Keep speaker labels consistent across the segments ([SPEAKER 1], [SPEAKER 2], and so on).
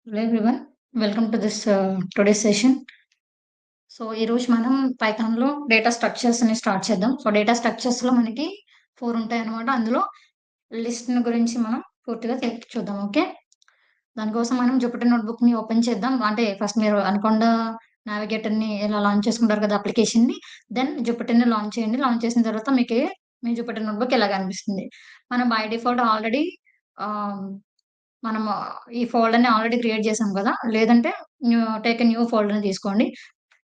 [SPEAKER 1] Hello everyone, welcome to this today's session. So ఈరోజు మనం పైథాన్‌లో data స్ట్రక్చర్స్‌ని start చేద్దాం. So data స్ట్రక్చర్స్‌లో మనకి 4 ఉంటాయన్నమాట. అందులో లిస్ట్‌ని గురించి మనం పూర్తిగా చూద్దాం. ఓకే. దానికోసం మనం జుపిటర్ నోట్‌బుక్‌ని ఓపెన్ చేద్దాం. అంటే ఫస్ట్ మీరు అనకొండ నావిగేటర్‌ని ఇలా లాంచ్ చేసుకుంటారు కదా! అప్లికేషన్‌ని. దెన్ జుపిటర్‌ని లాంచ్ చేయండి. లాంచ్ చేసిన తర్వాత మీ జుపిటర్ నోట్‌బుక్ ఇలా కనిపిస్తుంది. మనం బై డిఫాల్ట్ ఆల్రెడీ ఆహ్, మనము ఈ ఫోల్డర్‌ని ఆల్రెడీ క్రియేట్ చేసాం కదా! లేదంటే టేక్ ఎ న్యూ ఫోల్డర్‌ని తీసుకోండి.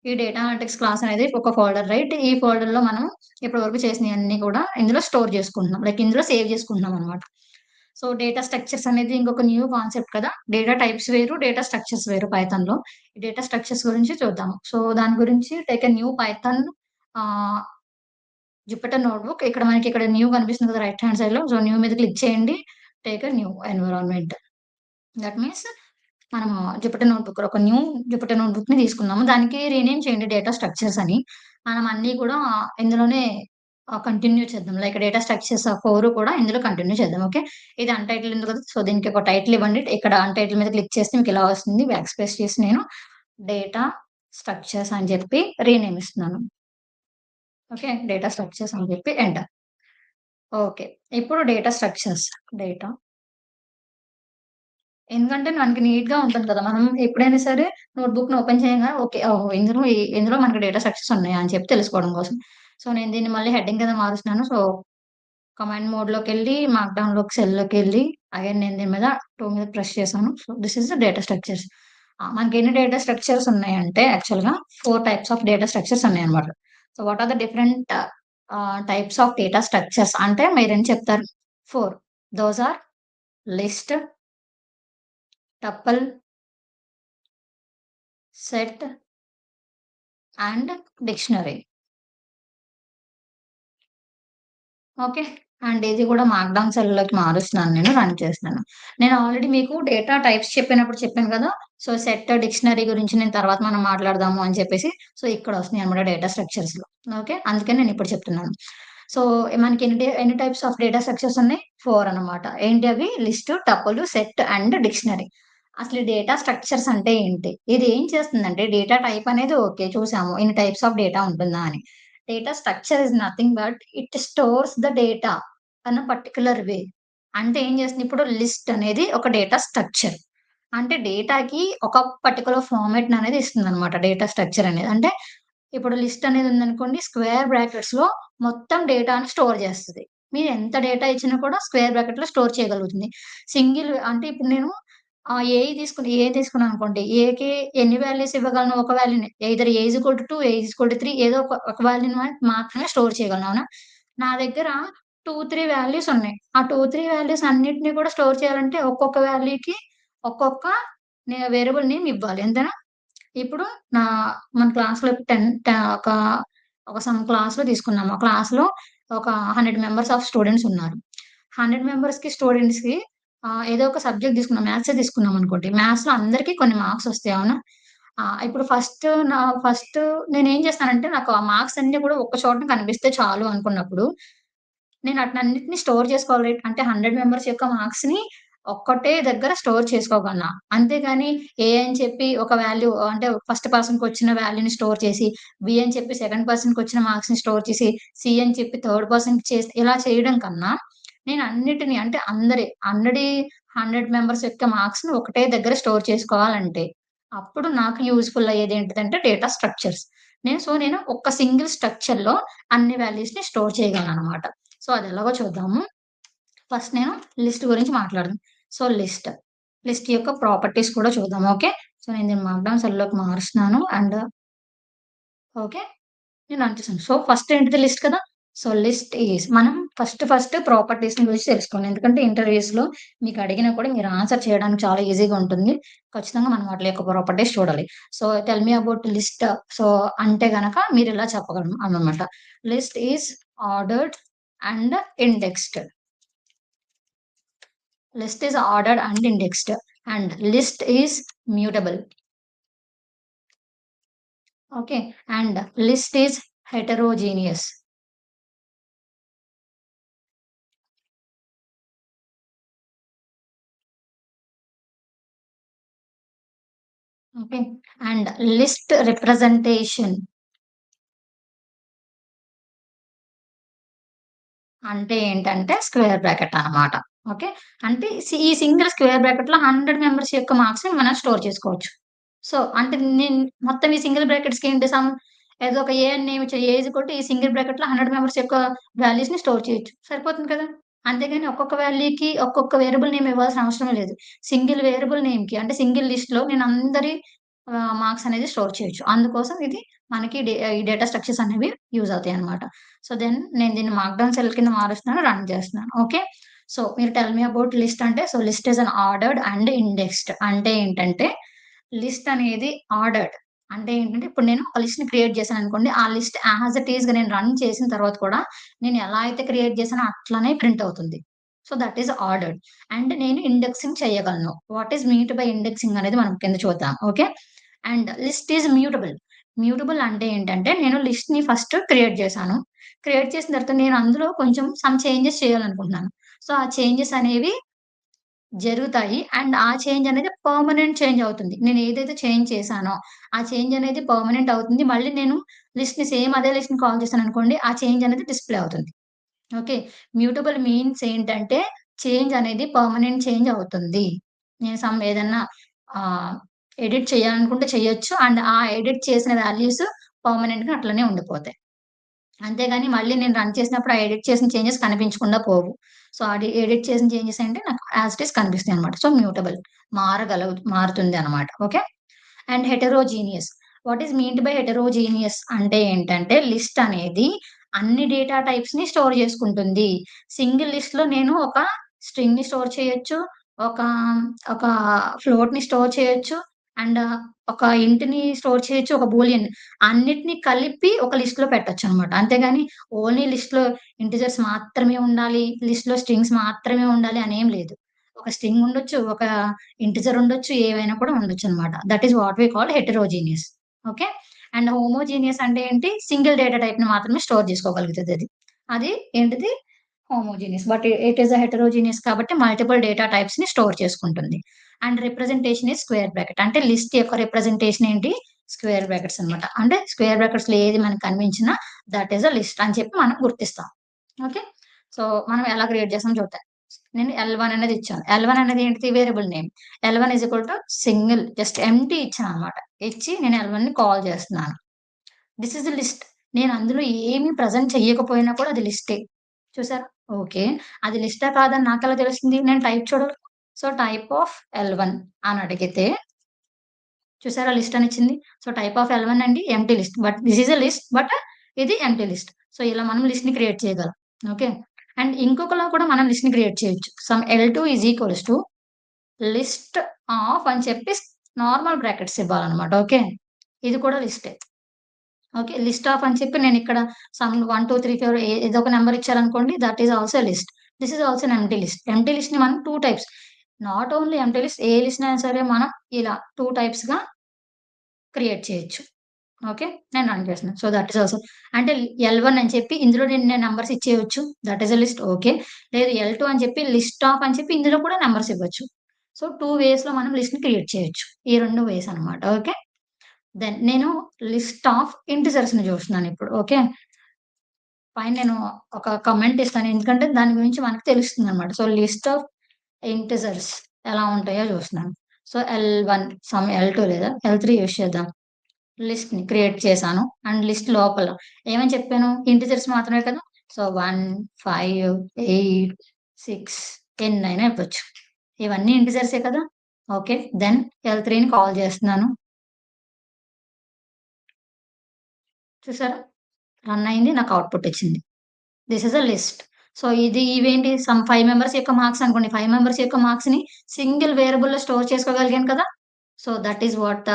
[SPEAKER 1] ఈ డేటా అనలిటిక్స్ క్లాస్ అనేది ఒక ఫోల్డర్ రైట్. ఈ ఫోల్డర్‌లో మనం ఇప్పటివరకు చేసినయన్నీ కూడా ఇందులో స్టోర్ చేసుకుంటున్నాం. లైక్ ఇందులో సేవ్ చేసుకుంటున్నాం అన్నమాట. సో, డేటా స్ట్రక్చర్స్ అనేది ఇంకొక న్యూ కాన్సెప్ట్ కదా! డేటా టైప్స్ వేరు, డేటా స్ట్రక్చర్స్ వేరు పైథాన్‌లో. ఈ డేటా స్ట్రక్చర్స్ గురించి చూద్దాము. సో, దాని గురించి టేక్ ఎ న్యూ పైథాన్ ఆహ్, జుపిటర్ నోట్‌బుక్ ఇక్కడ న్యూ కనిపిస్తుంది కదా! రైట్ హ్యాండ్ సైడ్‌లో. సో, న్యూ మీద క్లిక్ చేయండి. Take a new environment. That means మనము జుపిటర్ నోట్‌బుక్‌ని తీసుకున్నాము. దానికి రీనేమ్ చేయండి డేటా స్ట్రక్చర్స్ అని. మనం అన్నీ కూడా ఇందులోనే కంటిన్యూ చేద్దాం. లైక్ డేటా స్ట్రక్చర్స్ 4 కూడా ఇందులో కంటిన్యూ చేద్దాం. ఓకే. ఇది అన్‌టైటిల్ ఉంది కదా! సో, దీనికి ఒక టైటిల్ ఇవ్వండి. ఇక్కడ అన్‌టైటిల్ మీద క్లిక్ చేస్తే మీకిలా వస్తుంది. బ్యాక్ స్పేస్ చేసి నేను డేటా స్ట్రక్చర్స్ అని చెప్పి రీనేమ్ ఇస్తున్నాను. ఓకే. డేటా స్ట్రక్చర్స్ అని చెప్పి ఎంటర్. ఓకే. ఇప్పుడు డేటా స్ట్రక్చర్స్. డేటా ఎందుకంటే మనకి నీట్‌గా ఉంటుంది కదా! మనం ఎప్పుడైనా సరే నోట్‌బుక్‌ని ఓపెన్ చేయంగానే ఓకే. ఓహో! ఇందులో మనకు డేటా స్ట్రక్చర్స్ ఉన్నాయా అని చెప్పి తెలుసుకోవడం కోసం. సో, నేను దీన్ని మళ్ళీ హెడ్డింగ్ కింద మారుస్తున్నాను. సో, కమాండ్ మోడ్‌లోకెళ్ళి సెల్‌లోకెళ్ళి అగైన్ నేను దీని మీద 2 మీద ప్రెస్ చేశాను. So, this is the data structures. మనకెన్ని డేటా స్ట్రక్చర్స్ ఉన్నాయంటే యాక్చువల్‌గా 4 టైప్స్ ఆఫ్ డేటా స్ట్రక్చర్స్ ఉన్నాయన్నమాట. So, what are the different types of data structures అంటే మీరేం చెప్తారు? 4 those are list, tuple, set and dictionary. Okay. And ఇది కూడా మార్క్‌డౌన్ సెల్‌లోకి మారుస్తున్నాను నేను. రన్ చేస్తున్నాను. నేను ఆల్రెడీ మీకు డేటా టైప్స్ చెప్పినప్పుడు చెప్పాను కదా! సో, సెట్, డిక్షనరీ గురించి నేను తర్వాత మనం మాట్లాడదాము అని చెప్పేసి. సో, ఇక్కడ వస్తున్నాయన్నమాట డేటా స్ట్రక్చర్స్‌లో. ఓకే. అందుకని నేనిప్పుడు చెప్తున్నాను. సో, మనకి ఎన్ని టైప్స్ ఆఫ్ డేటా స్ట్రక్చర్స్ ఉన్నాయి? 4 అన్నమాట. ఏంటి అవి? List, tuple, set and dictionary. అసలు ఈ డేటా స్ట్రక్చర్స్ అంటే ఏంటి? ఇది ఏం చేస్తుందంటే డేటా టైప్ అనేది ఓకే. చూసాము. ఇన్ని టైప్స్ ఆఫ్ డేటా ఉంటుందా అని. Data structure is nothing but it stores the data an a particular వే. అంటే ఏం చేస్తుంది ఇప్పుడు లిస్ట్ అనేది ఒక డేటా స్ట్రక్చర్. అంటే డేటాకి ఒక పర్టిక్యులర్ ఫార్మాట్‌ని అనేది ఇస్తుందన్నమాట డేటా స్ట్రక్చర్ అనేది. అంటే ఇప్పుడు లిస్ట్ అనేది ఉందనుకోండి స్క్వేర్ బ్రాకెట్స్‌లో మొత్తం డేటాని స్టోర్ చేస్తది. మీరు ఎంత డేటా ఇచ్చినా కూడా స్క్వేర్ బ్రాకెట్‌లో స్టోర్ చేయగలుగుతుంది. అంటే ఇప్పుడు నేను ఏ తీసుకున్నాననుకోండి. ఏకి ఎన్ని వాల్యూస్ ఇవ్వగలను? ఒక వాల్యూనే. Either a is equal to 2, a is equal to 3 ఏదో ఒక వాల్యూని మాత్రమే స్టోర్ చేయగలను. అవునా? నా దగ్గర 2, 3 వాల్యూస్ ఉన్నాయి. ఆ 2, 3 వాల్యూస్ అన్నిటిని కూడా స్టోర్ చేయాలంటే ఒక్కొక్క వాల్యూకి ఒక్కొక్క వేరియబుల్ నేమ్ ఇవ్వాలి. అంతేనా? ఇప్పుడు నా మన క్లాస్‌లో 10 ట ఒక ఒక సమ్ క్లాస్‌లో తీసుకున్నాము. ఆ క్లాస్‌లో ఒక 100 మెంబర్స్ ఆఫ్ స్టూడెంట్స్ ఉన్నారు. 100 స్టూడెంట్స్‌కి ఏదో ఒక సబ్జెక్ట్ తీసుకున్నాం. మ్యాథ్సే తీసుకున్నామనుకోండి. మ్యాథ్స్‌లో అందరికి కొన్ని మార్క్స్ వస్తాయి. అవునా? ఇప్పుడు ఫస్ట్ నేనేం చేస్తానంటే నాకు ఆ మార్క్స్ అన్నీ కూడా ఒక్క చోటన కనిపిస్తే చాలు అనుకున్నప్పుడు నేను ఆటినన్నిటిని స్టోర్ చేసుకోవాలి. అంటే 100 మెంబర్స్ యొక్క మార్క్స్‌ని ఒక్కటే దగ్గర స్టోర్ చేసుకోగలనా? అంతేగాని ఏ అని చెప్పి ఒక వాల్యూ అంటే ఫస్ట్ పర్సన్‌కొచ్చిన వాల్యూని స్టోర్ చేసి, బి అని చెప్పి సెకండ్ పర్సన్‌కొచ్చిన మార్క్స్‌ని స్టోర్ చేసి, సి అని చెప్పి థర్డ్ పర్సన్‌కి ఇలా చేయడం కన్నా, నేను అన్నిటిని అంటే 100 మెంబర్స్ యొక్క మార్క్స్‌ని ఒకటే దగ్గర స్టోర్ చేసుకోవాలంటే, అప్పుడు నాకు యూజ్‌ఫుల్ అయ్యేదేంటిదంటే డేటా స్ట్రక్చర్స్. నేను ఒక సింగిల్ స్ట్రక్చర్‌లో అన్ని వాల్యూస్‌ని స్టోర్ చేయగలననమాట. సో, అదెలాగో చూద్దాము. ఫస్ట్ నేను లిస్ట్ గురించి మాట్లాడదాం. సో, లిస్ట్ యొక్క ప్రాపర్టీస్ కూడా చూద్దాం. ఓకే. సో, నేను దీన్ని మార్క్‌డౌన్ సెల్‌లోకి మారుస్తున్నాను. ఓకే. నేను అంటిస్తాను. సో, ఫస్ట్ ఏంటిది లిస్ట్ కదా! సో, లిస్ట్ ఈస్ మనం ఫస్ట్ ప్రాపర్టీస్‌ని గురించి తెలుసుకోవాలి. ఎందుకంటే ఇంటర్‌వ్యూస్‌లో మీకు అడిగినా కూడా మీరు ఆన్సర్ చేయడానికి చాలా ఈజీగా ఉంటుంది. ఖచ్చితంగా మనం వాటి యొక్క ప్రాపర్టీస్ చూడాలి. So, tell me about list. So, అంటే గనక మీరిలా చెప్పగలను అన్నమాట. List is ordered and indexed. List is ordered and indexed, and list is mutable. Okay, and list is heterogeneous. Okay. And list representation అంటే ఏంటంటే స్క్వేర్ బ్రాకెట్ అన్నమాట. Okay. అంటే ఈ సింగిల్ స్క్వేర్ బ్రాకెట్‌లో 100 మెంబర్స్ యొక్క మార్క్స్‌ని మనం స్టోర్ చేసుకోవచ్చు. సో, అంటే నేను మొత్తం ఈ సింగిల్ బ్రాకెట్స్‌కి ఏంటి ఏదో ఒక ఏ అని నేమ్ ఇచ్చి ఏజ్ కొట్టి ఈ సింగిల్ బ్రాకెట్‌లో 100 మెంబర్స్ యొక్క వాల్యూస్‌ని స్టోర్ చేయొచ్చు. సరిపోతుంది కదా! అంతేగాని ఒక్కొక్క వాల్యూకి ఒక్కొక్క వేరియబుల్ నేమ్ ఇవ్వాల్సిన అవసరమే లేదు. సింగిల్ వేరియబుల్ నేమ్‌కి అంటే సింగిల్ లిస్ట్‌లో నేను అందరి మార్క్స్ అనేది స్టోర్ చేయొచ్చు. అందుకోసం ఇది మనకి ఈ డేటా స్ట్రక్చర్స్ అనేవి యూజ్ అవుతాయన్నమాట. సో, దెన్ నేను దీన్ని మార్క్‌డౌన్ సెల్ కింద మారుస్తున్నాను. రన్ చేస్తున్నాను. ఓకే. సో, మీరు టెల్ మీ అబౌట్ లిస్ట్ అంటే so, list is an ordered and indexed అంటే ఏంటంటే లిస్ట్ అనేది ఆర్డర్డ్. అంటే ఏంటంటే, ఇప్పుడు నేను ఒక లిస్ట్‌ని క్రియేట్ చేశాననుకోండి. ఆ లిస్ట్ యాస్ ఇట్ ఈస్‌గా నేను రన్ చేసిన తర్వాత కూడా, నేను ఎలా అయితే క్రియేట్ చేశానో అట్లనే ప్రింట్ అవుతుంది. So, that is ordered. And నేను ఇండెక్సింగ్ చేయగలను. What is meant by indexing అనేది మనం కింద చూద్దాం. Okay. And list is mutable. Mutable అంటే ఏంటంటే, నేను లిస్ట్‌ని ఫస్ట్ క్రియేట్ చేశాను. క్రియేట్ చేసిన తర్వాత నేను అందులో కొంచెం సమ్ చేంజెస్ చేయాలనుకుంటున్నాను. సో, ఆ చేంజెస్ అనేవి జరుగుతాయి. అండ్ ఆ చేంజ్ అనేది పర్మనెంట్ చేంజ్ అవుతుంది. నేను ఏదైతే చేంజ్ చేశానో, ఆ చేంజ్ అనేది పర్మనెంట్ అవుతుంది. మళ్ళీ నేను లిస్ట్‌ని సేమ్ అదే లిస్ట్‌ని కాల్ చేశాననుకోండి, ఆ చేంజ్ అనేది డిస్‌ప్లే అవుతుంది. ఓకే. మ్యూటబుల్ మీన్స్ ఏంటంటే, చేంజ్ అనేది పర్మనెంట్ చేంజ్ అవుతుంది. నేను ఏదన్నా ఆహ్, ఎడిట్ చేయాలనుకుంటే చేయొచ్చు. అండ్ ఆ ఎడిట్ చేసిన వాల్యూస్ పర్మనెంట్‌గా అట్లనే ఉండిపోతాయి. అంతేగాని మళ్ళీ నేను రన్ చేసినప్పుడు ఆ ఎడిట్ చేసిన చేంజెస్ కనిపించకుండా పోవు. సో, అది ఎడిట్ చేసిన చేంజెస్ అంటే నాకు యాస్ ఇట్ ఈస్ కనిపిస్తాయన్నమాట. సో, మ్యూటబుల్ మారుతుంది అన్నమాట. Okay. And heterogeneous. What is meant by heterogeneous అంటే ఏంటంటే, లిస్ట్ అనేది అన్ని డేటా టైప్స్‌ని స్టోర్ చేసుకుంటుంది. సింగిల్ లిస్ట్‌లో నేను ఒక స్ట్రింగ్‌ని స్టోర్ చేయొచ్చు. ఒక, ఒక ఫ్లోట్‌ని స్టోర్ చేయొచ్చు. అండ్ ఒక ఇంట్‌ని స్టోర్ చేయొచ్చు. ఒక బూలియన్ అన్నిటిని కలిపి ఒక లిస్ట్‌లో పెట్టొచ్చనమాట. అంతేగాని ఓన్లీ లిస్ట్‌లో ఇంటిజర్స్ మాత్రమే ఉండాలి. లిస్ట్‌లో స్ట్రింగ్స్ మాత్రమే ఉండాలి అనేం లేదు. ఒక స్ట్రింగ్ ఉండొచ్చు. ఒక ఇంటిజర్ ఉండొచ్చు. ఏవైనా కూడా ఉండొచ్చనమాట. That is what we call heterogeneous. Okay. And homogeneous అంటే ఏంటి? సింగిల్ డేటా టైప్‌ని మాత్రమే స్టోర్ చేసుకోగలుగుతదది. అది ఏంటిది? Homogeneous. But it is a heterogeneous కాబట్టి మల్టిపుల్ డేటా టైప్స్‌ని స్టోర్ చేసుకుంటుంది. And representation is square bracket. అంటే లిస్ట్ యొక్క రిప్రజెంటేషన్ ఏంటి? స్క్వేర్ బ్రాకెట్స్ అన్నమాట. అంటే స్క్వేర్ బ్రాకెట్స్‌లో ఏది మనకు కనిపించినా దట్ ఈస్ ఎ లిస్ట్ అని చెప్పి మనం గుర్తిస్తాం. ఓకే. సో, మనం ఎలా క్రియేట్ చేస్తామో చూద్దాం. నేను L1 అనేది ఇచ్చాను. L1 అనేది ఏంటిది? Variable name. L1 single just empty ఇచ్చానన్నమాట. ఇచ్చి నేను L1ని కాల్ చేస్తున్నాను. This is the list. నేను అందులో ఏమి ప్రెజెంట్ చెయ్యకపోయినా కూడా అది లిస్టే. చూసారా? ఓకే. అది లిస్టా కాదా అని నాకెలా తెలుస్తుంది? నేను టైప్ చూడాలి. సో, టైప్ ఆఫ్ L1 అని అడిగితే చూసారా లిస్ట్ అనిచ్చింది. సో, టైప్ ఆఫ్ L1 అండి empty list. But this is a list. But ఇది ఎంప్టీ లిస్ట్. సో, ఇలా మనం లిస్ట్‌ని క్రియేట్ చేయగలం. ఓకే. అండ్ ఇంకొకలా కూడా మనం లిస్ట్‌ని క్రియేట్ చేయొచ్చు. Some L2 is equals to list of అని చెప్పి నార్మల్ బ్రాకెట్స్ ఇవ్వాలన్నమాట. ఓకే. ఇది కూడా లిస్టే. ఓకే. లిస్ట్ ఆఫ్ అని చెప్పి నేనిక్కడ సమ్ 1, 2, 3, 4 ఏదో ఒక నంబర్ ఇచ్చారనుకోండి that is also a list. This is also an empty list. Empty లిస్ట్‌ని మనం 2 types not only empty list ఏ లిస్ట్‌నైనా సరే మనం ఇలా 2 టైప్స్‌గా క్రియేట్ చేయొచ్చు. ఓకే. నేను రన్ చేస్తున్నాను. సో, థట్ ఈస్ ఆల్సో అంటే L1 అని చెప్పి ఇందులో నేను నంబర్స్ ఇచ్చేయొచ్చు. That is a list okay. లేదు L2 అని చెప్పి లిస్ట్ ఆఫ్ అని చెప్పి ఇందులో కూడా నంబర్స్ ఇవ్వచ్చు. సో, 2 వేస్‌లో మనం లిస్ట్‌ని క్రియేట్ చేయొచ్చు. ఈ 2 వేస్ అన్నమాట. ఓకే. దెన్ నేను లిస్ట్ ఆఫ్ ఇంటిజర్స్‌ని చూస్తున్నానిప్పుడు. ఓకే. పైన నేను ఒక కామెంట్ ఇస్తాను. ఎందుకంటే దాని గురించి మనకు తెలుస్తుందన్నమాట. సో, లిస్ట్ ఆఫ్ ఇంటిజర్స్ ఎలా ఉంటాయో చూస్తున్నాను. సో, L1 L2 లేదా L3 యూజ్ చేద్దాం. లిస్ట్‌ని క్రియేట్ చేశాను. అండ్ లిస్ట్ లోపల ఏమని చెప్పాను? ఇంటిజర్స్ మాత్రమే కదా! సో, 1, 5, 8, 6 ఎన్నైనా ఇవ్వచ్చు. ఇవన్నీ ఇంటిజర్సే కదా! ఓకే. దెన్ L3ని కాల్ చేస్తున్నాను. చూసారా? రన్ అయింది. నాకు ఔట్‌పుట్ వచ్చింది. This is a list. So, ఇవేంటి 5 మెంబర్స్ యొక్క మార్క్స్ అనుకోండి. 5 మెంబర్స్ యొక్క మార్క్స్‌ని సింగిల్ వేరియబుల్‌లో స్టోర్ చేసుకోగలిగాను కదా! సో, దట్ ఈస్ వాట్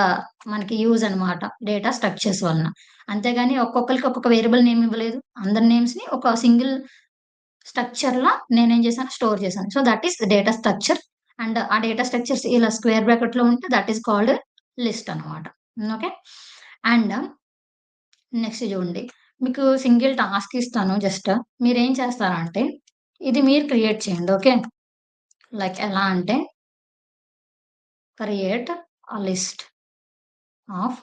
[SPEAKER 1] మనకి యూజ్ అన్నమాట. డేటా స్ట్రక్చర్స్ వలన. అంతేగాని ఒక్కొక్కళ్ళకి ఒక్కొక్క వేరియబుల్ నేమ్ ఇవ్వలేదు. అందరి నేమ్స్‌ని ఒక సింగిల్ స్ట్రక్చర్‌లో నేనేం చేశాను స్టోర్ చేశాను. So, that is data structure. And ఆ డేటా స్ట్రక్చర్స్ ఇలా స్క్వేర్ బ్రాకెట్‌లో ఉంటే దట్ ఈస్ కాల్డ్ లిస్ట్ అన్నమాట. ఓకే. అండ్ నెక్స్ట్ చూడండి. మీకు సింగిల్ టాస్క్ ఇస్తాను జస్ట్. మీరేం చేస్తారంటే, ఇది మీరు క్రియేట్ చేయండి. ఓకే. లైక్ ఎలా అంటే క్రియేట్ లిస్ట్. ఆఫ్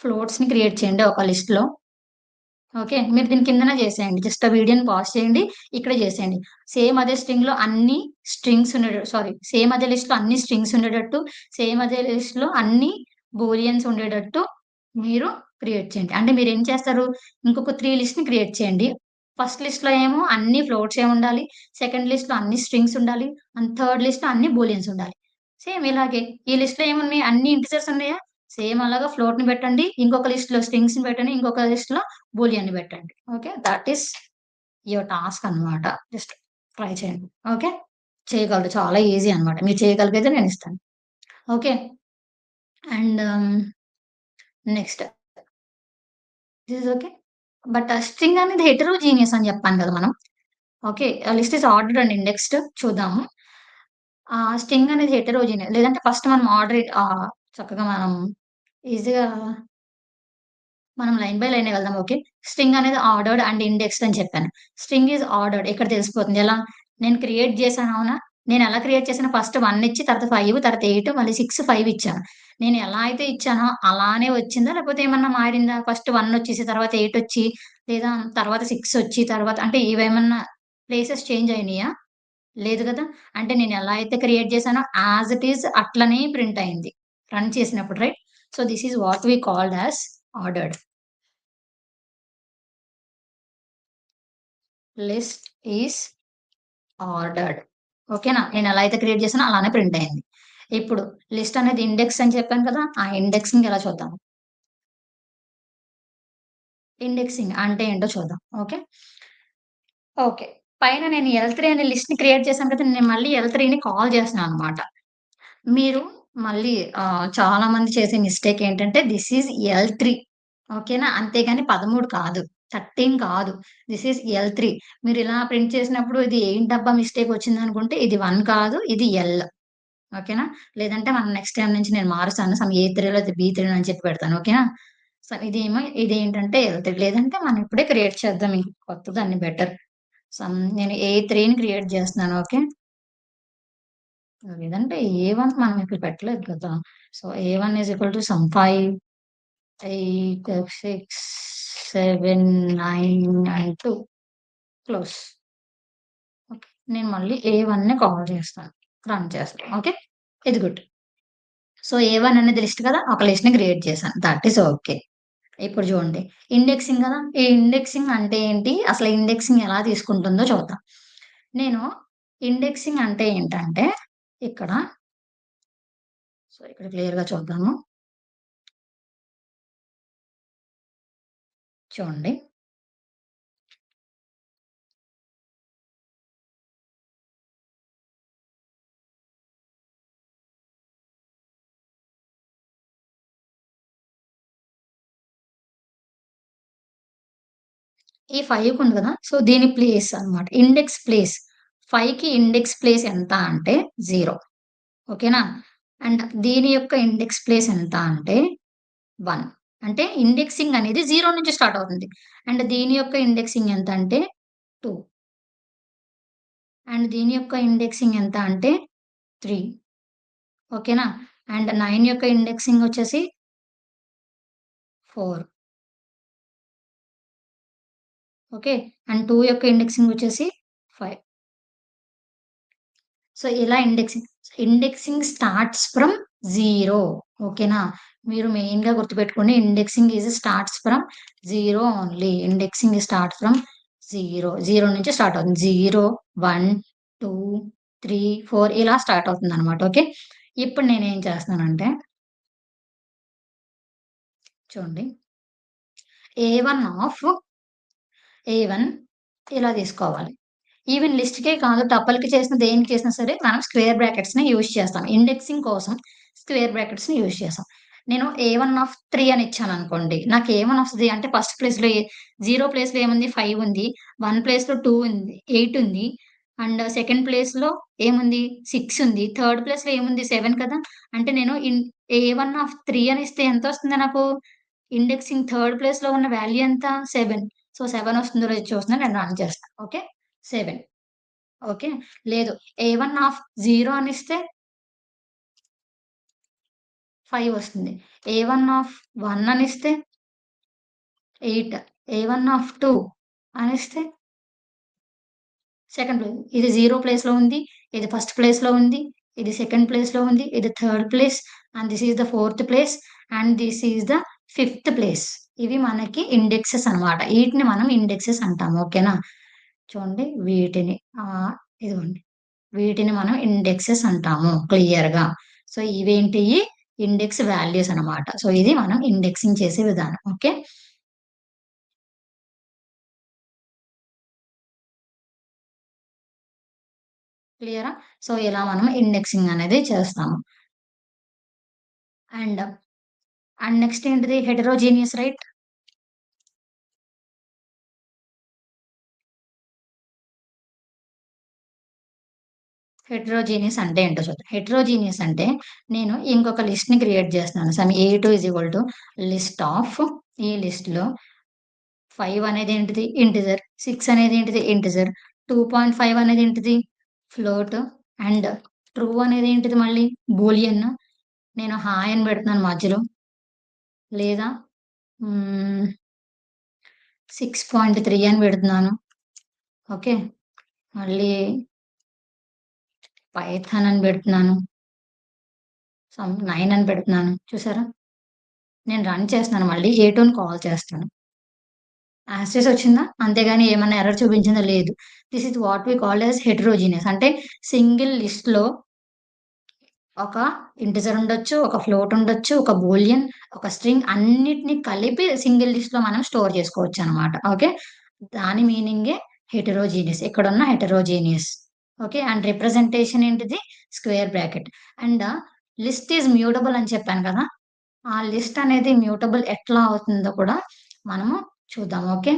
[SPEAKER 1] ఫ్లోట్స్‌ని క్రియేట్ చేయండి ఒక లిస్ట్‌లో. ఓకే. మీరు దీని కిందనే చేసేయండి. జస్ట్ ఆ వీడియోని పాజ్ చేయండి. ఇక్కడే చేసేయండి. సేమ్ అదే స్ట్రింగ్‌లో అన్ని స్ట్రింగ్స్ సేమ్ అదే లిస్ట్‌లో అన్ని స్ట్రింగ్స్ ఉండేటట్టు, సేమ్ అదే లిస్ట్‌లో అన్ని బూలియన్స్ ఉండేటట్టు మీరు క్రియేట్ చేయండి. అంటే మీరేం చేస్తారు, ఇంకొక 3 లిస్ట్‌ని క్రియేట్ చేయండి. ఫస్ట్ లిస్ట్‌లో ఏమో అన్ని ఫ్లోట్సే ఉండాలి. సెకండ్ లిస్ట్‌లో అన్ని స్ట్రింగ్స్ ఉండాలి. అండ్ థర్డ్ లిస్ట్‌లో అన్ని బూలియన్స్ ఉండాలి. సేమ్ ఇలాగే ఈ లిస్ట్‌లో ఏమున్నాయి, అన్ని ఇంటిజర్స్ ఉన్నాయా? సేమ్ అలాగా ఫ్లోట్‌ని పెట్టండి. ఇంకొక లిస్ట్‌లో స్ట్రింగ్స్‌ని పెట్టండి. ఇంకొక లిస్ట్‌లో బూలియన్‌ని పెట్టండి. Okay. That is your task అన్నమాట. జస్ట్ ట్రై చేయండి. ఓకే. చేయగలరు. చాలా ఈజీ అన్నమాట. మీరు చేయగలిగితే నేనిస్తాను. Okay. And next this is okay. But string అనేది హెటెరోజీనియస్ అని చెప్పాను కదా మనం. Okay. List is ordered and indexed చూద్దాము. స్ట్రింగ్ అనేది హెటెరోజీనియస్ లేదంటే ఫస్ట్ మనం చక్కగా మనం ఈజీగా మనం లైన్ బై లైనే వెళ్దాం. ఓకే. స్ట్రింగ్ అనేది ఆర్డర్డ్ అండ్ ఇండెక్స్డ్ అని చెప్పాను. స్ట్రింగ్ ఈస్ ఆర్డర్డ్ ఇక్కడ తెలిసిపోతుంది. ఎలా? నేను క్రియేట్ చేశాను అవునా? నేనెలా క్రియేట్ చేశాను ఫస్ట్ 1 ఇచ్చి తర్వాత 5 తర్వాత 8 మళ్ళీ 6, 5 ఇచ్చాను. నేను ఎలా అయితే ఇచ్చానో అలానే వచ్చిందా? లేకపోతే ఏమన్నా మారిందా? ఫస్ట్ 1 వచ్చేసి తర్వాత 8 వచ్చి లేదా తర్వాత 6 వచ్చి తర్వాత అంటే ఇవేమన్నా ప్లేసెస్ చేంజ్ అయినాయా? లేదు గదా! అంటే నేనెలా అయితే క్రియేట్ చేశానో యాస్ ఇట్ ఈజ్ అట్లనే ప్రింట్ అయింది. రన్ చేసినప్పుడు right? So, this is what we called as ordered. List is ordered. ఓకేనా? నేనెలా అయితే క్రియేట్ చేశానో అలానే ప్రింట్ అయింది. ఇప్పుడు లిస్ట్ అనేది ఇండెక్స్ అని చెప్పాను కదా! ఆ ఇండెక్సింగ్ ఎలా చూద్దాం. ఇండెక్సింగ్ అంటే ఏంటో చూద్దాం. ఓకే. ఓకే. పైన నేను L3 అనే లిస్ట్‌ని క్రియేట్ చేశాను కదా! నేను మళ్ళీ L3ని కాల్ చేస్తున్నాననమాట. మీరు మళ్ళీ చాలా మంది చేసే మిస్టేక్ ఏంటంటే థిస్ ఈజ్ L3 ఓకేనా? అంతేగాని 13 కాదు. 13 కాదు. థిస్ ఈజ్ L3 మీరిలా ప్రింట్ చేసినప్పుడు ఇది ఏంటబ్బా! మిస్టేక్ వచ్చిందనుకుంటే ఇది 1 కాదు. ఇది L ఓకేనా? లేదంటే మనం నెక్స్ట్ టైమ్ నుంచి నేను మారుస్తాను. ఏ3 లేతే బీ3 అని చెప్పి పెడతాను. ఓకేనా? సో, ఇదేంటంటే L3 లేదంటే మనం ఇప్పుడే క్రియేట్ చేద్దాం ఇంక కొత్తదాన్ని బెటర్. నేను ఏ3ని క్రియేట్ చేస్తున్నాను. ఓకే. లేదంటే ఏ1 మనం ఇక్కడ పెట్టలేదు కదా! సో, ఏ1 is equal to some 5, 8, 6, 7, 9 and 2 close. Okay. నేను మళ్ళీ ఏ1ని కాల్ చేస్తాను. రన్ చేస్తాను. ఓకే. ఇది గుడ్. సో, ఏ1 అనేది లిస్ట్ కదా! ఒక లిస్ట్‌ని క్రియేట్ చేశాను. That is okay. ఇప్పుడు చూడండి. ఇండెక్సింగ్ గదా! ఈ ఇండెక్సింగ్ అంటే ఏంటి? అసలు ఇండెక్సింగ్ ఎలా తీసుకుంటుందో చూద్దాం. నేను ఇండెక్సింగ్ అంటే ఏంటంటే ఇక్కడ ఇక్కడ క్లియర్‌గా చూద్దాము. చూడండి. ఈ 5 ఉంది గదా! సో, దీని ప్లేస్ అన్నమాట. Index place. 5కి ఇండెక్స్ ప్లేస్ ఎంత అంటే 0 ఓకేనా? అండ్ దీని యొక్క ఇండెక్స్ ప్లేస్ ఎంత అంటే 1 అంటే ఇండెక్సింగ్ అనేది 0 నుంచి స్టార్ట్ అవుతుంది. అండ్ దీని యొక్క ఇండెక్సింగ్ ఎంత అంటే 2 అండ్ దీని యొక్క ఇండెక్సింగ్ ఎంత అంటే 3 ఓకేనా? అండ్ 9 యొక్క ఇండెక్సింగ్ వచ్చేసి 4 ఓకే. అండ్ 2 యొక్క ఇండెక్సింగ్ వచ్చేసి 5. సో, ఇలా ఇండెక్సింగ్ స్టార్ట్స్ ఫ్రమ్ 0 ఓకేనా? మీరు మెయిన్‌గా గుర్తుపెట్టుకోండి starts from 0 only. Indexing starts from 0 నుంచి స్టార్ట్ అవుతుంది. 0, 1, 2, 3, 4 ఇలా స్టార్ట్ అవుతుందనమాట. ఓకే. ఇప్పుడు నేనేం చేస్తున్నానంటే చూడండి. ఏ1 ఆఫ్ ఏ1 ఇలా తీసుకోవాలి. ఈవెన్ లిస్ట్‌కే కాదు టపుల్‌కి చేసిన దేనికి చేసినా సరే మనం స్క్వేర్ బ్రాకెట్స్‌ని యూజ్ చేస్తాం. ఇండెక్సింగ్ కోసం స్క్వేర్ బ్రాకెట్స్‌ని యూజ్ చేస్తాం. నేను ఏ1 ఆఫ్ 3 అని ఇచ్చాననుకోండి. నాకు ఏమని వస్తది అంటే ఫస్ట్ ప్లేస్‌లో 0 ప్లేస్‌లో ఏముంది 5 ఉంది. 1 ప్లేస్‌లో 2 ఉంది. 8 ఉంది. అండ్ సెకండ్ ప్లేస్‌లో ఏముంది 6 ఉంది. థర్డ్ ప్లేస్‌లో ఏముంది 7 కదా! అంటే నేను ఏ1 ఆఫ్ 3 అని ఇస్తే ఎంతొస్తుంది నాకు? ఇండెక్సింగ్ థర్డ్ ప్లేస్‌లో ఉన్న వాల్యూ ఎంత? 7. సో, 7 వస్తుందో లేదో చూస్తున్నాను. నేను రన్ చేస్తాను. ఓకే. 7 ఓకే. లేదు. ఏ1 ఆఫ్ 0 అనిస్తే 5 వస్తుంది. ఏ1 ఆఫ్ 1 అనిస్తే 8. ఏ1 ఆఫ్ 2 అనిస్తే సెకండ్ ప్లేస్. ఇది 0 ప్లేస్‌లో ఉంది. ఇది ఫస్ట్ ప్లేస్‌లో ఉంది. ఇది సెకండ్ ప్లేస్‌లో ఉంది. ఇది third place and this is the fourth place and this is the fifth place. ఇవి మనకి ఇండెక్సెస్ అన్నమాట. ఈటిని మనం ఇండెక్సెస్ అంటాము. ఓకేనా? చూడండి వీటిని ఇదిగోండి. వీటిని మనం ఇండెక్సెస్ అంటాము క్లియర్‌గా. సో, ఇవేంటియి ఇండెక్స్ వాల్యూస్ అన్నమాట. సో, ఇది మనం ఇండెక్సింగ్ చేసే విధానం. ఓకే. క్లియరా? సో, ఇలా మనం ఇండెక్సింగ్ అనేది చేస్తాము. అండ్, నెక్స్ట్ ఏంటిది హెటెరోజీనియస్ రైట్? హెటెరోజీనియస్ అంటే ఏంటో చూద్దాం. హెటెరోజీనియస్ అంటే నేను ఇంకొక లిస్ట్‌ని క్రియేట్ చేస్తున్నాను. సమ్ ఏ2 is equal to list of ఈ లిస్ట్‌లో 5 అనేది ఏంటిది? ఇంటిజర్. 6 అనేది ఏంటిది? ఇంటిజర్. 2.5 అనేది ఏంటిది? ఫ్లోట్. అండ్ ట్రూ అనేది ఏంటిది మళ్ళీ? బూలియన్. నేను హాయ్ అని పెడుతున్నాను మధ్యలో. లేదా హ్మ్. 6.3 అని పెడుతున్నాను. ఓకే. మళ్ళీ పైథాన్ అని పెడుతున్నాను. సమ్ 9 అని పెడుతున్నాను. చూసారా? నేను రన్ చేస్తున్నాను. మళ్ళీ ఏ2ని కాల్ చేస్తాను. యాజ్ టీజ్ వచ్చిందా? అంతేగాని ఏమన్నా ఎర్రర్ చూపించిందా? లేదు. This is what we called as heterogeneous. అంటే సింగిల్ లిస్ట్‌లో ఒక ఇంటిజర్ ఉండొచ్చు, ఒక ఫ్లోట్ ఉండొచ్చు, ఒక బూలియన్, ఒక స్ట్రింగ్ అన్నిటిని కలిపి సింగిల్ లిస్ట్‌లో మనం స్టోర్ చేసుకోవచ్చనమాట. ఓకే. దాని మీనింగే హెటెరోజీనియస్. ఇక్కడున్న హెటెరోజీనియస్. ఓకే. అండ్ రిప్రజెంటేషన్ ఏంటిది? Square bracket. And list is mutable అని చెప్పాను కదా! ఆ లిస్ట్ అనేది మ్యూటబుల్ ఎట్లా అవుతుందో కూడా మనము చూద్దాం. ఓకే.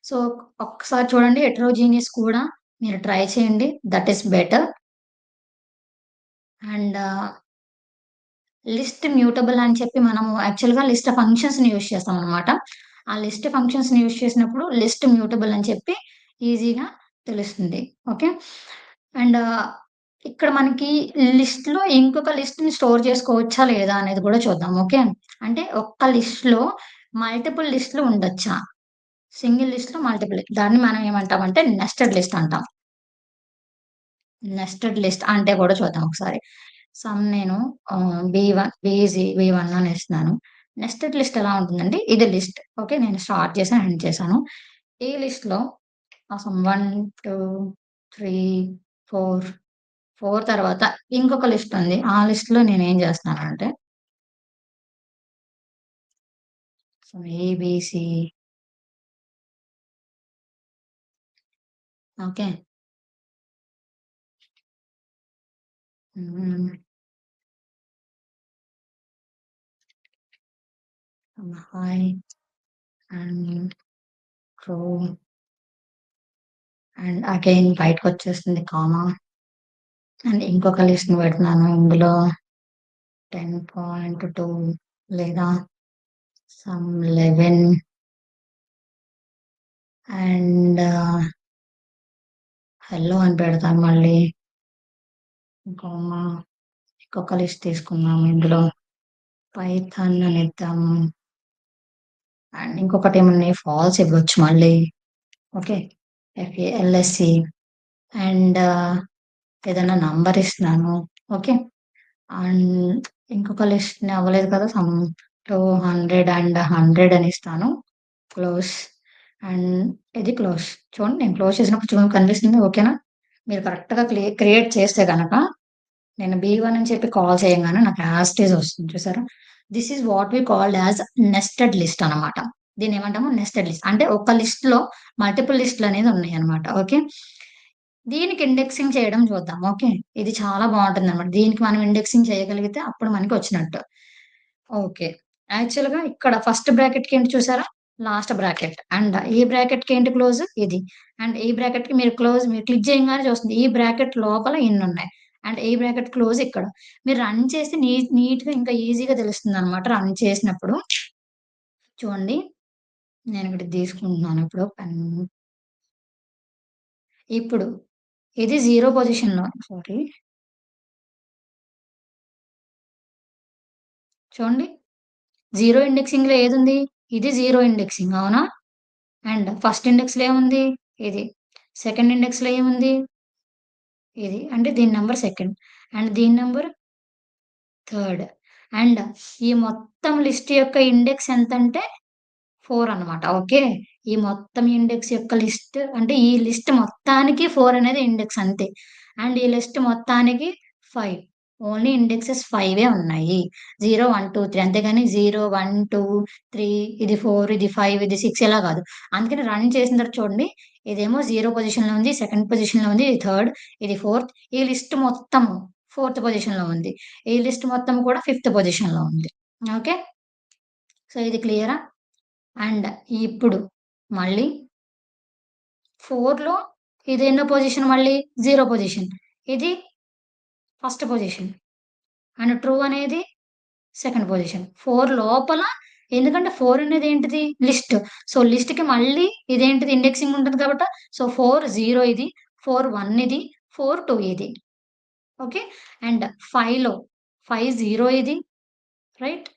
[SPEAKER 1] సో, ఒక్కసారి చూడండి హెటెరోజీనియస్ కూడా మీరు ట్రై చేయండి. That is better. And list mutable అని చెప్పి మనము యాక్చువల్‌గా లిస్ట్ ఫంక్షన్స్‌ని యూజ్ చేస్తామనమాట. ఆ లిస్ట్ ఫంక్షన్స్‌ని యూజ్ చేసినప్పుడు లిస్ట్ మ్యూటబుల్ అని చెప్పి ఈజీగా తెలుస్తుంది. ఓకే. అండ్ ఇక్కడ మనకి లిస్ట్‌లో ఇంకొక లిస్ట్‌ని స్టోర్ చేసుకోవచ్చా లేదా అనేది కూడా చూద్దాం. ఓకే. అంటే ఒక్క లిస్ట్‌లో మల్టిపుల్ లిస్ట్‌లు ఉండొచ్చా? సింగిల్ లిస్ట్‌లో మల్టిపుల్ దాన్ని మనం ఏమంటామంటే నెస్టెడ్ లిస్ట్ అంటాం. నెస్టెడ్ లిస్ట్ అంటే కూడా చూద్దాం ఒకసారి. నేను బి1 అని ఇస్తున్నాను. నెస్టెడ్ లిస్ట్ ఎలా ఉంటుందంటే ఇది లిస్ట్. ఓకే. నేను స్టార్ట్ చేశాను, ఎండ్ చేశాను. ఈ లిస్ట్‌లో సమ్ 1, 2, 3, 4 తర్వాత ఇంకొక లిస్ట్ ఉంది. ఆ లిస్ట్‌లో నేనేం చేస్తున్నానంటే ABC okay. Hmm. Hi and true and again బయటకొచ్చేస్తుంది కామా. అండ్ ఇంకొక లిస్ట్‌ని పెడుతున్నాను. ఇందులో 10.2 లేదా సమ్ 11 అండ్ హెల్లో అని పెడతాను మళ్ళీ. కామా ఇంకొక లిస్ట్ తీసుకుందాం. ఇందులో పైథాన్ అని ఇద్దాము. అండ్ ఇంకొకటేమన్నా ఫాల్స్ ఇవ్వచ్చు మళ్ళీ. ఓకే. ఎఫ్ఏఎల్ఎస్‌సి అండ్ ఏదైనా నంబర్ ఇస్తున్నాను. ఓకే. అండ్ ఇంకొక లిస్ట్ అవ్వలేదు కదా! సమ్ 200 అండ్ 100 అని ఇస్తాను. క్లోజ్ అండ్ ఇది క్లోజ్. చూడండి నేను క్లోజ్ చేసినప్పుడు కనిపిస్తుంది. ఓకేనా? మీరు కరెక్ట్‌గా క్రియేట్ చేస్తే గనక నేను బి1 అని చెప్పి కాల్ చేయంగానే నాకు యాజ్ ఇట్ ఈజ్ వస్తుంది చూసారా? This is what we called as nested list అనమాట. దీన్నేమంటాము నెస్టెడ్ లిస్ట్. అంటే ఒక లిస్ట్‌లో మల్టిపుల్ లిస్ట్‌లనేది ఉన్నాయన్నమాట. ఓకే. దీనికి ఇండెక్సింగ్ చేయడం చూద్దాం. ఓకే. ఇది చాలా బావుంటుందన్నమాట. దీనికి మనం ఇండెక్సింగ్ చేయగలిగితే అప్పుడు మనకి వచ్చినట్టు. ఓకే. యాక్చువల్‌గా ఇక్కడ ఫస్ట్ బ్రాకెట్‌కి ఏంటి చూసారా? Last bracket. అండ్ ఈ బ్రాకెట్‌కి ఏంటి క్లోజ్? ఇది. అండ్ ఈ బ్రాకెట్‌కి మీరు క్లిక్ చేయంగానే చూస్తుంది. ఈ బ్రాకెట్ లోపల ఇన్నున్నాయి. అండ్ ఈ బ్రాకెట్ క్లోజ్ ఇక్కడ. మీరు రన్ చేసి నీట్‌గా ఇంకా ఈజీగా తెలుస్తుందనమాట రన్ చేసినప్పుడు. చూడండి. నేనిక్కడ తీసుకుంటున్నాను ఇప్పుడు పెన్. ఇప్పుడు ఇది 0 పొజిషన్‌లో సారీ. చూడండి. 0 ఇండెక్సింగ్‌లో ఏదుంది? ఇది 0 ఇండెక్సింగ్ అవునా? అండ్ ఫస్ట్ ఇండెక్స్‌లో ఏముంది? ఇది. సెకండ్ ఇండెక్స్‌లో ఏముంది? ఇది. అంటే దీని నంబర్ సెకండ్. అండ్ దీని నంబర్ థర్డ్. అండ్ ఈ మొత్తం లిస్ట్ యొక్క ఇండెక్స్ ఎంతంటే 4 అనమాట. ఓకే. ఈ మొత్తం ఇండెక్స్ యొక్క లిస్ట్ అంటే ఈ లిస్ట్ మొత్తానికి 4 అనేది ఇండెక్స్ అంతే. అండ్ ఈ లిస్ట్ మొత్తానికి 5. ఓన్లీ ఇండెక్సెస్ 5 ఉన్నాయి. 0, 1, 2, 3 అంతేగాని 0, 1, 2, 3 ఇది 4 ఇది 5 ఇది 6 ఇలా కాదు. అందుకని రన్ చేసిన తర్వాత చూడండి. ఇదేమో 0 పొజిషన్‌లో ఉంది. సెకండ్ పొజిషన్‌లో ఉంది. ఇది థర్డ్. ఇది ఫోర్త్. ఈ లిస్ట్ మొత్తము ఫోర్త్ పొజిషన్‌లో ఉంది. ఈ లిస్ట్ మొత్తం కూడా ఫిఫ్త్ పొజిషన్‌లో ఉంది. ఓకే. సో, ఇది క్లియరా? అండ్ ఇప్పుడు మళ్ళీ 4లో ఇది ఎన్నో పొజిషన్ మళ్ళీ 0 పొజిషన్. ఇది ఫస్ట్ పొజిషన్. అండ్ ట్రూ అనేది సెకండ్ పొజిషన్. 4 లోపల ఎందుకంటే 4 అనేది ఏంటిది? లిస్ట్. సో, లిస్ట్‌కి మళ్ళీ ఇదేంటిది ఇండెక్సింగ్ ఉంటది కాబట్టి సో, 4 0 ఇది, 4 1 ఇది, 4 2 ఇది. ఓకే. అండ్ 5లో 5 0 ఇది రైట్.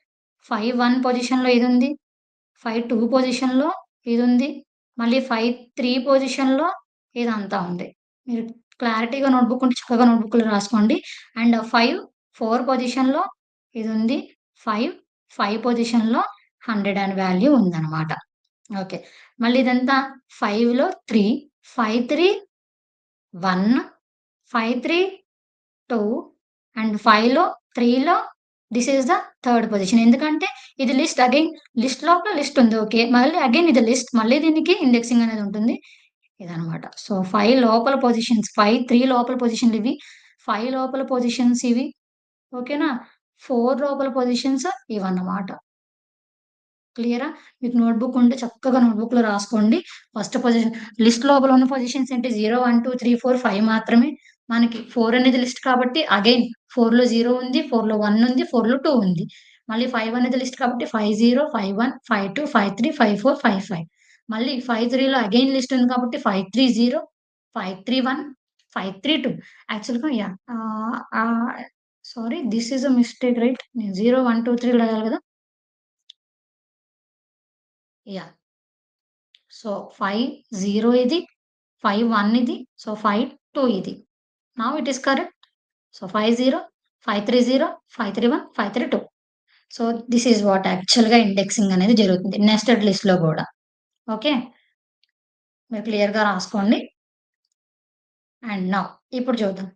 [SPEAKER 1] 5 1 పొజిషన్‌లో ఇదుంది. 5 2 పొజిషన్‌లో ఇదుంది. మళ్ళీ 5 3 పొజిషన్‌లో ఇదంతా ఉంది. మీరు క్లారిటీగా నోట్‌బుక్ ఉంటే చక్కగా నోట్‌బుక్‌లో రాసుకోండి. అండ్ 5 4 పొజిషన్‌లో ఇదుంది. 5 5 పొజిషన్‌లో 100 అని వాల్యూ ఉందనమాట. ఓకే. మళ్ళీ ఇదంతా 5లో 3 5 3 1 5 3 2 అండ్ 5లో 3లో this is the third position. ఎందుకంటే ఇది లిస్ట్ అగైన్ లిస్ట్ లోపల లిస్ట్ ఉంది. ఓకే. మళ్ళీ అగైన్ ఇది లిస్ట్. మళ్ళీ దీనికి ఇండెక్సింగ్ అనేది ఉంటుంది. ఇదనమాట. సో, 5 లోపల పొజిషన్స్ 5, 3 లోపల పొజిషన్‌లివి. 5 లోపల పొజిషన్స్ ఇవి. ఓకేనా? 4 లోపల పొజిషన్స్ ఇవన్నమాట. క్లియరా? మీకు నోట్‌బుక్ ఉంటే చక్కగా నోట్‌బుక్‌లో రాసుకోండి. ఫస్ట్ పొజిషన్ లిస్ట్ లోపల ఉన్న పొజిషన్స్ ఏంటి 0, 1, 2, 3, 4, 5 మాత్రమే. మనకి 4 అనేది లిస్ట్ కాబట్టి అగైన్ 4లో 0 ఉంది, 4లో 1 ఉంది, 4లో 2 ఉంది. మళ్ళీ 5 అనేది లిస్ట్ కాబట్టి 5, 0, 5, 1, 5, 2, 5, 3, 5, 4, 5, 5. మళ్ళీ 5, 3లో అగైన్ లిస్ట్ ఉంది కాబట్టి 5, 3, 0, 5, 3, 1, 5, 3, 2. యాక్చువల్‌గా yeah! Sorry this is a mistake right. నేను 0, 1, 2, 3 రాయాలి కదా! యాహ్! సో, 5, 0 ఇది, 5, 1 ఇది. సో, 5, 2 ఇది. Now it is correct. So, 5, 0, 5, 3, 0, 5, 3, 1, 5, 3, 2. So, this is what యాక్చువల్‌గా ఇండెక్సింగ్ అనేది జరుగుతుంది. నెస్టెడ్ లిస్ట్‌లో గూడా. ఓకే. మీరు క్లియర్‌గా రాసుకోండి. అండ్ నౌ ఇప్పుడు చూద్దాం.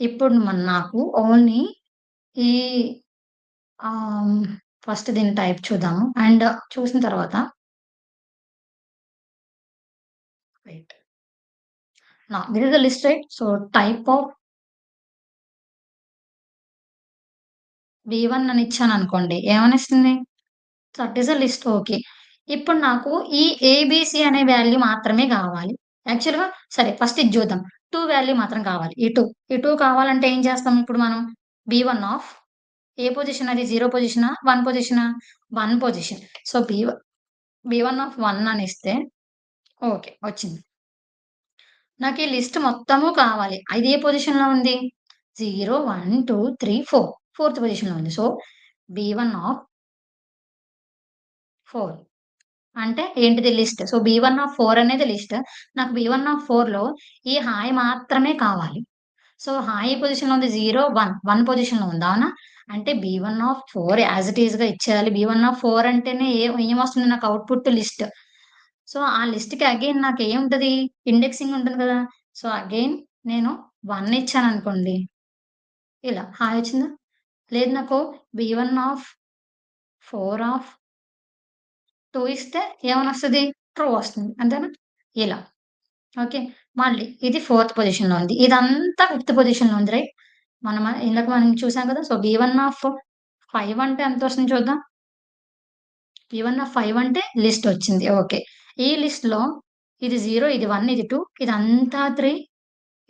[SPEAKER 1] ఇప్పుడు నాకు ఓన్లీ ఈ ఆహ్, ఫస్ట్ దీన్ని టైప్ చూద్దాము. అండ్ చూసిన తర్వాత wait. Now this is the list right. So, type of V1 అని ఇచ్చాననుకోండి. ఏమనిస్తుంది? That is a list okay. ఇప్పుడు నాకు ఈ ఏబీసీ అనే వాల్యూ మాత్రమే గావాలి. యాక్చువల్‌గా సరే ఫస్ట్ ఇది జూద్దాం. 2 వాల్యూ మాత్రం కావాలి. ఈ 2. ఈ 2 కావాలంటే ఏం చేస్తాం ఇప్పుడు మనం? బి1 ఆఫ్ ఏ పొజిషన్ అది 0 పొజిషనా? 1 పొజిషనా? 1 పొజిషన్. సో, బి1 ఆఫ్ 1 అనిస్తే ఓకే. వచ్చింది. నాకు ఈ లిస్ట్ మొత్తము కావాలి. ఇది ఏ పొజిషన్‌లో ఉంది? 0, 1, 2, 3, 4 ఫోర్త్ పొజిషన్‌లో ఉంది. సో, బి1 ఆఫ్ 4 అంటే ఏంటిది లిస్ట్. సో, బి1 ఆఫ్ 4 అనేది లిస్ట్. నాకు బి1 ఆఫ్ 4లో ఈ హాయ్ మాత్రమే కావాలి. సో, హాయ్ పొజిషన్‌లో ఉంది 0, 1. 1 పొజిషన్‌లో ఉంది. అవునా? అంటే బి1 ఆఫ్ 4 యాస్ ఇట్ ఈస్‌గా ఇచ్చేయాలి. బి1 ఆఫ్ 4 అంటేనే ఏమొస్తుంది నాకు అవుట్‌పుట్ లిస్ట్. సో, ఆ లిస్ట్‌కి అగైన్ నాకేముంటది? ఇండెక్సింగ్ ఉంటుంది కదా! సో, అగైన్ నేను 1 ఇచ్చాననుకోండి. ఇలా హాయ్ వచ్చిందా? లేదు నాకు బి1 ఆఫ్ 4 ఆఫ్ 2 ఇస్తే ఏమనొస్తది? ట్రూ వస్తుంది. అంతేనా? ఇలా. ఓకే. మళ్ళీ ఇది ఫోర్త్ పొజిషన్‌లో ఉంది. ఇదంతా ఫిఫ్త్ పొజిషన్‌లో ఉంది రైట్? ఇందాక మనం చూసాం కదా! సో, B1 ఆఫ్ 5 అంటే ఎంతొస్తుంది చూద్దాం. B1 ఆఫ్ 5 అంటే లిస్ట్ వచ్చింది. ఓకే. ఈ లిస్ట్‌లో ఇది 0, ఇది 1, ఇది 2 ఇదంతా 3,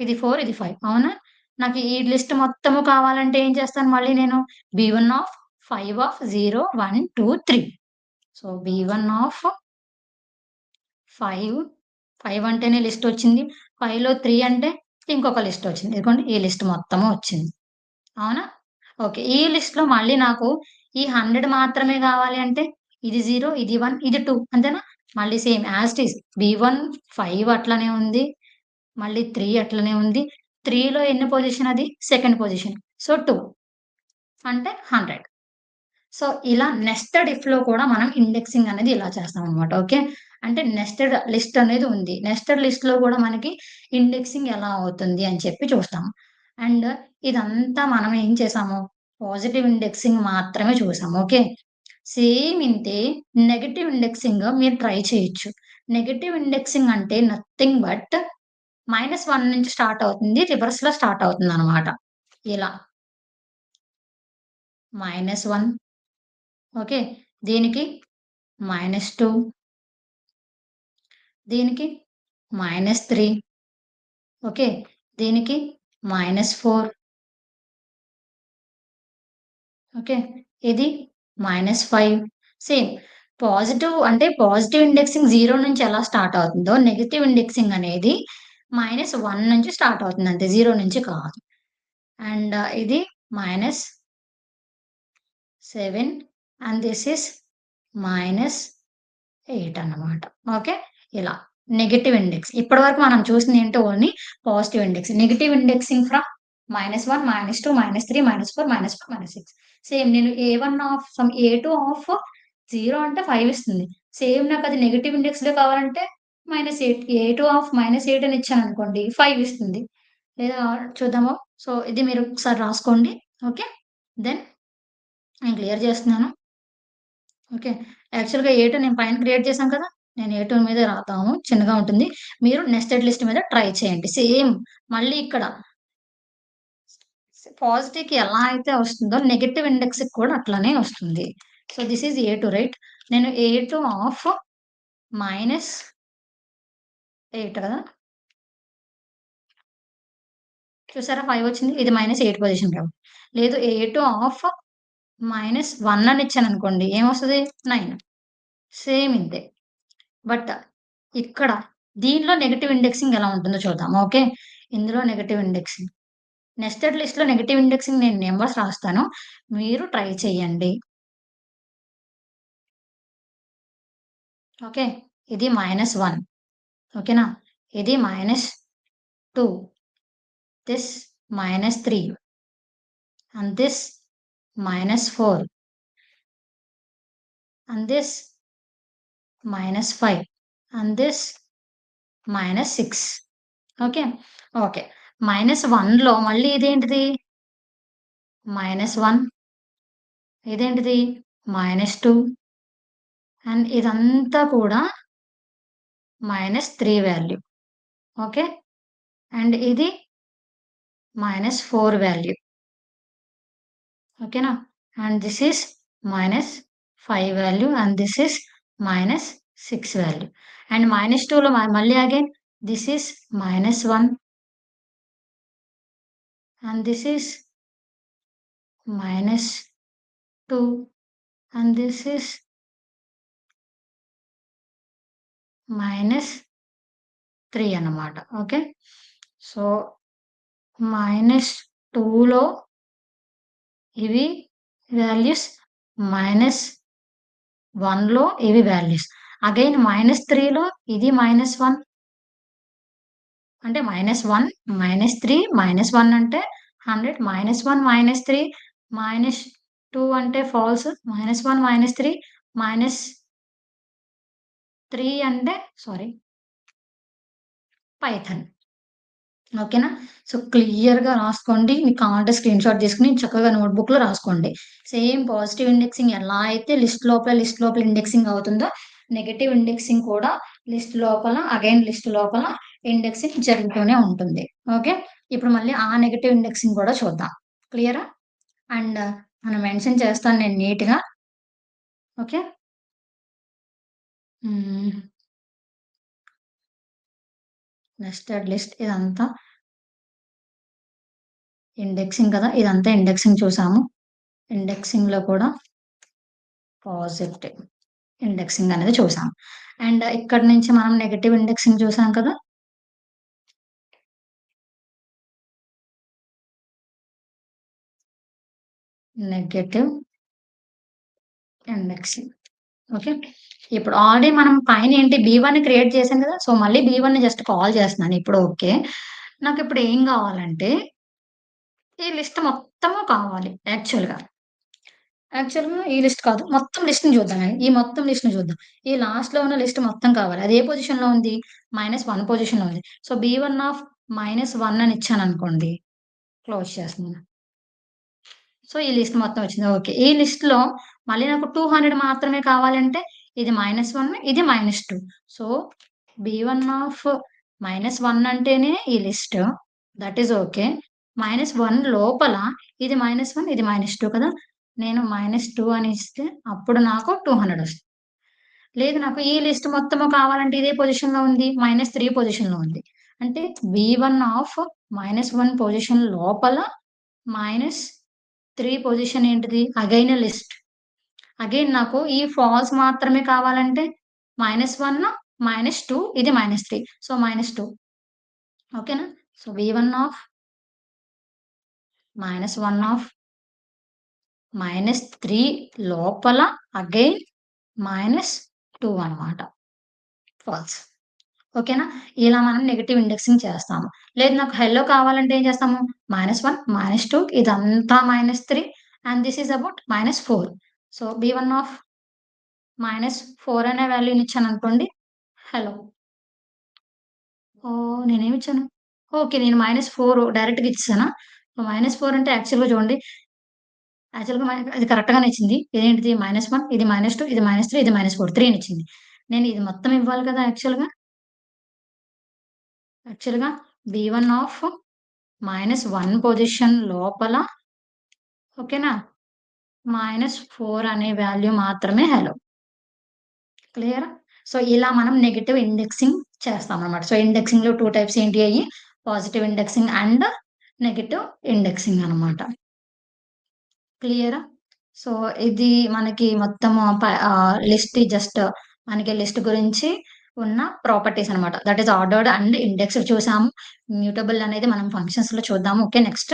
[SPEAKER 1] ఇది 4, ఇది 5 అవునా? నాకు ఈ లిస్ట్ మొత్తము కావాలంటే ఏం చేస్తాను మళ్ళీ నేను B1 of 5 of 0, 1, 2, 3. So, B1 of 5, 5 అంటేనే లిస్టొచ్చింది. 5లో 3 అంటే ఇంకొక లిస్టొచ్చింది. ఇదిగోండి ఈ లిస్ట్ మొత్తము వచ్చింది. అవునా? ఓకే. ఈ లిస్ట్‌లో మళ్ళీ నాకు ఈ 100 మాత్రమే కావాలి అంటే ఇది 0, ఇది 1, ఇది 2 అంతేనా? మళ్ళీ same as it is B1 5 అట్లనే ఉంది. మళ్ళీ 3 అట్లనే ఉంది. 3లో ఎన్ని పొజిషన్ అది? Second position. సో, 2 అంటే 100. సో, ఇలా నెస్టెడ్ ఇఫ్‌లో కూడా మనం ఇండెక్సింగ్ అనేది ఇలా చేస్తామనమాట. ఓకే. అంటే నెస్టెడ్ లిస్ట్ అనేది ఉంది. నెస్టెడ్ లిస్ట్‌లో కూడా మనకి ఇండెక్సింగ్ ఎలా అవుతుంది అని చెప్పి చూస్తాం. అండ్ ఇదంతా మనం ఏం చేసాము? పాజిటివ్ ఇండెక్సింగ్ మాత్రమే చూసాం. ఓకే. సేమ్ ఇంతే నెగెటివ్ ఇండెక్సింగ్ మీరు ట్రై చేయొచ్చు. నెగెటివ్ ఇండెక్సింగ్ అంటే నథింగ్ బట్ -1 నుంచి స్టార్ట్ అవుతుంది. రివర్స్‌లో స్టార్ట్ అవుతుందనమాట. ఇలా -1 ఓకే. దీనికి -2 దీనికి -3 ఓకే. దీనికి -4 ఓకే. ఇది -5 సేమ్ పాజిటివ్ అంటే పాజిటివ్ ఇండెక్సింగ్ 0 నుంచి ఎలా స్టార్ట్ అవుతుందో, నెగెటివ్ ఇండెక్సింగ్ అనేది -1 నుంచి స్టార్ట్ అవుతుంది అంతే. 0 నుంచి కాదు. అండ్ ఇది -7 అండ్ థిస్ ఈస్ -8 అన్నమాట. ఓకే. ఇలా నెగెటివ్ ఇండెక్స్. ఇప్పటివరకు మనం చూసింది ఏంటి only positive index. Negative indexing from -1, -2, -3, -4, -5, -6 same నేను ఏ1 ఆఫ్ సమ్ ఏ2 ఆఫ్ 0 అంటే 5 ఇస్తుంది. సేమ్ నాకది నెగెటివ్ ఇండెక్స్‌లో కావాలంటే -8 ఏ2 ఆఫ్ -8 అని ఇచ్చాననుకోండి 5 ఇస్తుంది. లేదా చూద్దాము. సో, ఇది మీరు ఒకసారి రాసుకోండి. ఓకే. దెన్ నేను క్లియర్ చేస్తున్నాను. ఓకే. యాక్చువల్‌గా ఏ2 నేను పైన క్రియేట్ చేశాను కదా! నేను ఏ2 మీదే రాద్దాము. చిన్నగా ఉంటుంది. మీరు నెస్టెడ్ లిస్ట్ మీద ట్రై చేయండి. సేమ్ మళ్ళీ ఇక్కడ పాజిటివ్‌కి ఎలా అయితే వస్తుందో నెగెటివ్ ఇండెక్స్‌కి కూడా అట్లనే వస్తుంది. సో, థిస్ ఈజ్ ఏ2 రైట్. నేను ఏ2 ఆఫ్ -8 కదా! చూసారా 5 వచ్చింది. ఇది -8 పొజిషన్ కాబట్టి. లేదు ఏ2 ఆఫ్ -1 అని ఇచ్చాననుకోండి ఏమొస్తది? 9 సేమ్ ఇంతే. బట్ ఇక్కడ దీనిలో నెగెటివ్ ఇండెక్సింగ్ ఎలా ఉంటుందో చూద్దాం. ఓకే. ఇందులో నెగెటివ్ ఇండెక్సింగ్. నెస్టెడ్ లిస్ట్‌లో నెగెటివ్ ఇండెక్సింగ్ నేను నంబర్స్ రాస్తాను. మీరు ట్రై చేయండి. ఓకే. ఇది -1 ఓకేనా? ఇది -2 this -3 and this -4 and this -5 and this -6 okay. Okay. -1లో మళ్ళీ ఇదేంటిది? -1 ఇదేంటిది? -2 అండ్ ఇదంతా కూడా -3 వాల్యూ. ఓకే. అండ్ ఇది -4 వాల్యూ. ఓకేనా? And this is -5 value and this is -6 value. And -2లో మళ్ళీ again this is -1 and this is -2 and this is -3 అన్నమాట. ఓకే. సో, -2లో ఇవి వాల్యూస్, -1లో ఇవి వాల్యూస్. అగైన్ -3లో ఇది -1 అంటే -1, -3, -1 అంటే 100, -1, -3, -2 అంటే ఫాల్స్, -1, -3, -3 అంటే సారీ పైథాన్. ఓకేనా? సో, క్లియర్‌గా రాసుకోండి. మీకు కావాలంటే స్క్రీన్‌షాట్ తీసుకొని చక్కగా నోట్‌బుక్‌లో రాసుకోండి. సేమ్ పాజిటివ్ ఇండెక్సింగ్ ఎలా అయితే లిస్ట్ లోపల ఇండెక్సింగ్ అవుతుందో, నెగెటివ్ ఇండెక్సింగ్ కూడా లిస్ట్ లోపల ఇండెక్సింగ్ జరుగుతూనే ఉంటుంది. ఓకే. ఇప్పుడు మళ్ళీ ఆ నెగెటివ్ ఇండెక్సింగ్ కూడా చూద్దాం. క్లియరా? అండ్ మనం మెన్షన్ చేస్తాను నేను నీట్‌గా. ఓకే. హ్మ్. నెస్టెడ్ లిస్ట్ ఇదంతా ఇండెక్సింగ్ కదా! ఇదంతా ఇండెక్సింగ్ చూసాము. ఇండెక్సింగ్‌లో కూడా పాజిటివ్ ఇండెక్సింగ్ అనేది చూసాం. అండ్ ఇక్కడి నుంచి మనం నెగెటివ్ ఇండెక్సింగ్ చూసాం కదా! Negative indexing. ఓకే. ఇప్పుడు ఆల్రెడీ మనం పైన ఏంటి B1 క్రియేట్ చేసాం కదా! సో, మళ్ళీ B1ని జస్ట్ కాల్ చేస్తున్నాను. ఇప్పుడు ఓకే. నాకిప్పుడు ఏం గావాలంటే, ఈ లిస్ట్ మొత్తము కావాలి యాక్చువల్‌గా. యాక్చువల్‌గా ఈ లిస్ట్ కాదు. మొత్తం లిస్ట్‌ని చూద్దామండి. ఈ మొత్తం లిస్ట్‌ని చూద్దాం. ఈ లాస్ట్‌లో ఉన్న లిస్ట్ మొత్తం కావాలి. అది ఏ పొజిషన్‌లో ఉంది? -1 పొజిషన్‌లో ఉంది. సో, B1 ఆఫ్ -1 అని ఇచ్చాననుకోండి. క్లోజ్ చేస్తున్నాను. సో, ఈ లిస్ట్ మొత్తం వచ్చింది. ఓకే. ఈ లిస్ట్‌లో మళ్ళీ నాకు 200 మాత్రమే కావాలంటే ఇది -1 ఇది -2. సో, B1 ఆఫ్ -1 అంటేనే ఈ లిస్ట్. That is okay. -1 లోపల ఇది -1 ఇది -2 కదా! నేను -2 అని ఇస్తే అప్పుడు నాకు 200 వస్తుంది. లేదు నాకు ఈ లిస్ట్ మొత్తము కావాలంటే ఇదే పొజిషన్‌లో ఉంది. -3 పొజిషన్‌లో ఉంది. అంటే B1 ఆఫ్ -1 పొజిషన్ లోపల -3 పొజిషన్ ఏంటిది? Again list. అగైన్ నాకు ఈ ఫాల్స్ మాత్రమే కావాలంటే -1, -2 ఇది -3. సో, -2 ఓకేనా? సో, V1 ఆఫ్ -1 ఆఫ్ -3 లోపల అగైన్ -2 అన్నమాట. ఫాల్స్. ఓకేనా? ఇలా మనం నెగెటివ్ ఇండెక్సింగ్ చేస్తాము. లేదు నాకు హెల్లో కావాలంటే ఏం చేస్తాము? -1, -2 ఇదంతా -3 and this is about -4. So, B1 of -4 అనే వాల్యూనిచ్చాననుకోండి. హలో. నేనేమిచ్చాను? ఓకే. నేను -4 డైరెక్ట్‌గా ఇచ్చేసానా? -4 అంటే యాక్చువల్‌గా చూడండి. యాక్చువల్‌గా అది కరెక్ట్‌గానే ఇచ్చింది. ఇదేంటిది -1 ఇది -2 ఇది -3 ఇది -4 3 ఇచ్చింది. నేను ఇది మొత్తం ఇవ్వాలి కదా! యాక్చువల్‌గా B1 ఆఫ్ -1 పొజిషన్ లోపల ఓకేనా? -4 అనే వాల్యూ మాత్రమే హలో. క్లియరా? సో, ఇలా మనం నెగెటివ్ ఇండెక్సింగ్ చేస్తామనమాట. సో, ఇండెక్సింగ్‌లో 2 టైప్స్ ఏంటి అయ్యి? Positive indexing and negative indexing అనమాట. క్లియరా? సో, ఇది మనకి మొత్తము లిస్ట్ జస్ట్ మనకి లిస్ట్ గురించి ఉన్న ప్రాపర్టీస్ అనమాట. That is ordered and indexed చూసాము. మ్యూటబుల్ అనేది మనం ఫంక్షన్స్‌లో చూద్దాము. ఓకే. నెక్స్ట్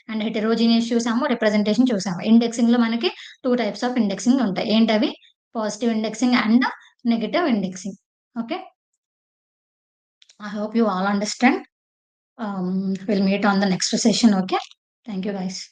[SPEAKER 1] అండ్ హెటెరోజీనియస్ చూసాము. రిప్రజెంటేషన్ చూసాము. ఇండెక్సింగ్‌లో మనకి 2 టైప్స్ ఆఫ్ ఇండెక్సింగ్ ఉంటాయి. ఏంటవి? Positive indexing and negative indexing. Okay. I hope you all understand. We'll meet on the next session. Okay. Thank you, guys.